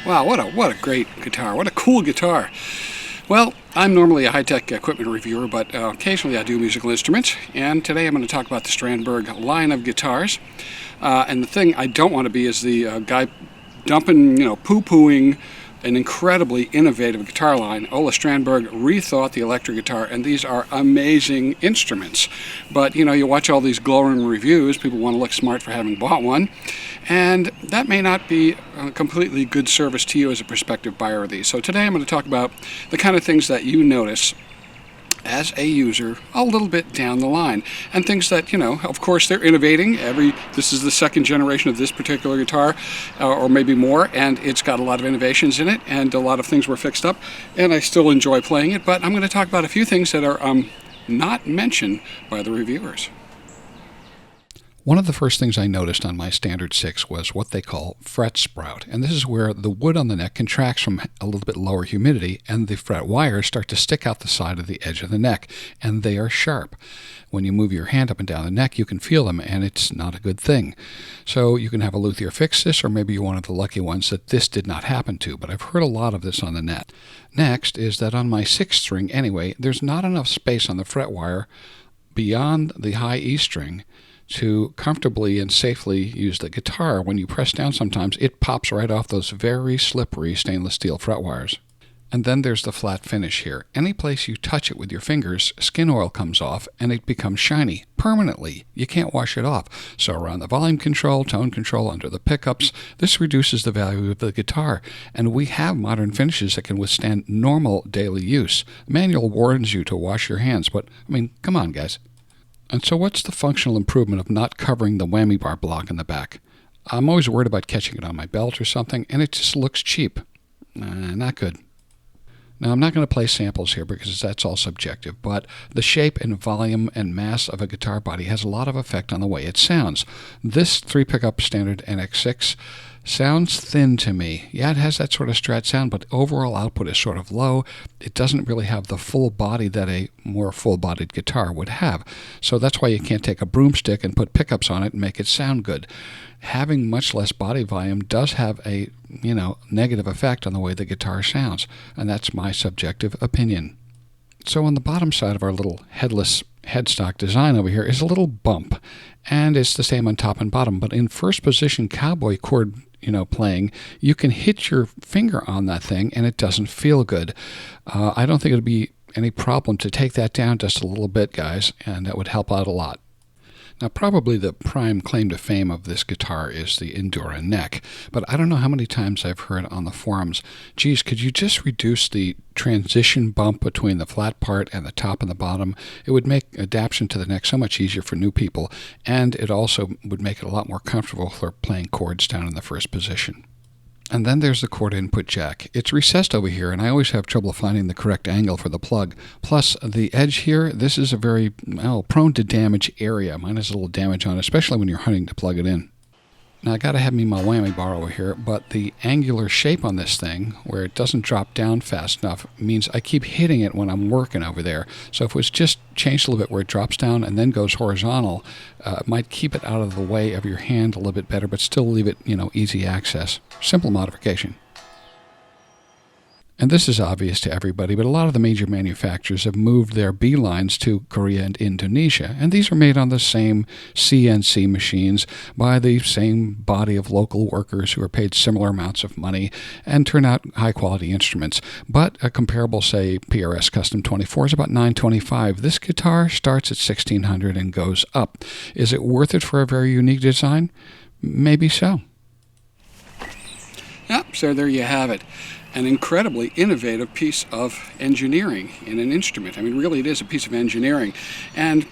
Wow, what a great guitar. What a cool guitar. Well, I'm normally a high-tech equipment reviewer, but occasionally I do musical instruments, and today I'm going to talk about the Strandberg line of guitars. And the thing I don't want to be is the guy dumping, poo-pooing an incredibly innovative guitar line. Ola Strandberg rethought the electric guitar, and these are amazing instruments. But, you watch all these glowing reviews, people want to look smart for having bought one, and that may not be a completely good service to you as a prospective buyer of these. So today I'm going to talk about the kind of things that you notice as a user a little bit down the line, and things that, of course they're innovating. This is the second generation of this particular guitar, or maybe more, and it's got a lot of innovations in it, and a lot of things were fixed up, and I still enjoy playing it. But I'm going to talk about a few things that are not mentioned by the reviewers. One of the first things I noticed on my Standard 6 was what they call fret sprout, and this is where the wood on the neck contracts from a little bit lower humidity, and the fret wires start to stick out the side of the edge of the neck, and they are sharp. When you move your hand up and down the neck, you can feel them, and it's not a good thing. So you can have a luthier fix this, or maybe you're one of the lucky ones that this did not happen to, but I've heard a lot of this on the net. Next is that on my 6th string anyway, there's not enough space on the fret wire beyond the high E string to comfortably and safely use the guitar. When you press down sometimes, it pops right off those very slippery stainless steel fret wires. And then there's the flat finish here. Any place you touch it with your fingers, skin oil comes off and it becomes shiny permanently. You can't wash it off. So around the volume control, tone control, under the pickups, this reduces the value of the guitar. And we have modern finishes that can withstand normal daily use. The manual warns you to wash your hands, but come on, guys. And so what's the functional improvement of not covering the whammy bar block in the back? I'm always worried about catching it on my belt or something, and it just looks cheap. Not good. Now, I'm not going to play samples here because that's all subjective, but the shape and volume and mass of a guitar body has a lot of effect on the way it sounds. This 3-pickup Standard NX6 sounds thin to me. Yeah, it has that sort of Strat sound, but overall output is sort of low. It doesn't really have the full body that a more full-bodied guitar would have. So that's why you can't take a broomstick and put pickups on it and make it sound good. Having much less body volume does have a, negative effect on the way the guitar sounds, and that's my subjective opinion. So on the bottom side of our little headless headstock design over here is a little bump, and it's the same on top and bottom, but in first position cowboy chord playing, you can hit your finger on that thing and it doesn't feel good. I don't think it would be any problem to take that down just a little bit, guys, and that would help out a lot. Now, probably the prime claim to fame of this guitar is the Endura neck, but I don't know how many times I've heard on the forums, geez, could you just reduce the transition bump between the flat part and the top and the bottom? It would make adaptation to the neck so much easier for new people, and it also would make it a lot more comfortable for playing chords down in the first position. And then there's the cord input jack. It's recessed over here, and I always have trouble finding the correct angle for the plug. Plus, the edge here, this is a very prone to damage area. Mine has a little damage on it, especially when you're hunting to plug it in. Now, I got to have me my whammy bar over here, but the angular shape on this thing, where it doesn't drop down fast enough, means I keep hitting it when I'm working over there. So if it was just changed a little bit where it drops down and then goes horizontal, it might keep it out of the way of your hand a little bit better, but still leave it, easy access. Simple modification. And this is obvious to everybody, but a lot of the major manufacturers have moved their B lines to Korea and Indonesia, and these are made on the same CNC machines by the same body of local workers who are paid similar amounts of money and turn out high-quality instruments. But a comparable, say, PRS Custom 24 is about $925. This guitar starts at $1,600 and goes up. Is it worth it for a very unique design? Maybe so. Yep, so there you have it. An incredibly innovative piece of engineering in an instrument. Really it is a piece of engineering. And,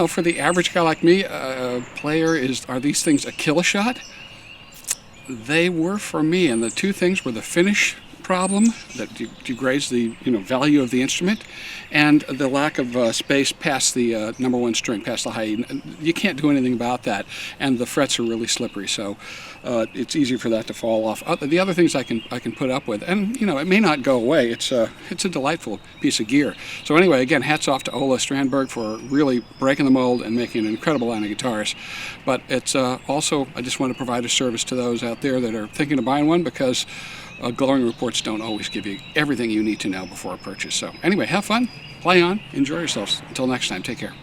for the average guy like me, a player are these things a kill shot? They were for me, and the two things were the finish problem that degrades the value of the instrument, and the lack of space past the number one string, past the high E. You can't do anything about that, and the frets are really slippery, so it's easy for that to fall off. The other things I can put up with, and it may not go away. It's a delightful piece of gear. So anyway, again, hats off to Ola Strandberg for really breaking the mold and making an incredible line of guitars. But it's also, I just want to provide a service to those out there that are thinking of buying one, because glowing reports don't always give you everything you need to know before a purchase. So anyway, have fun, play on, enjoy yourselves. Until next time, take care.